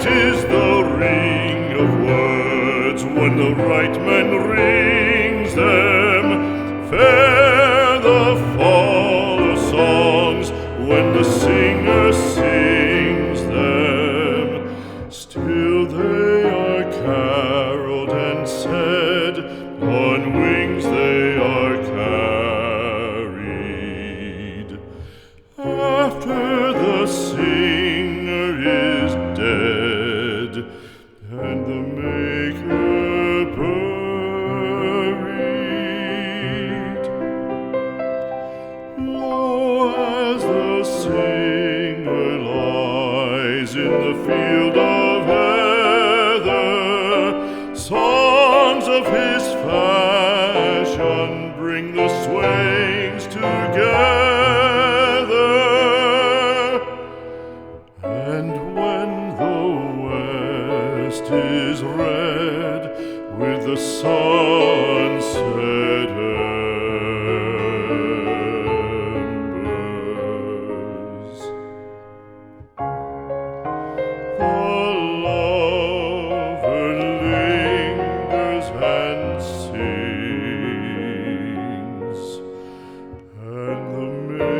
is the ring of words when the right man rings them. Fair the fall of songs when the singer sings them. Still they are caroled and said, on wings they are carried. After the singer is dead and the maker buried, lo, as the singer lies in the field of heather, songs of his fashion bring the swains together. And when the west is red with the sun setting,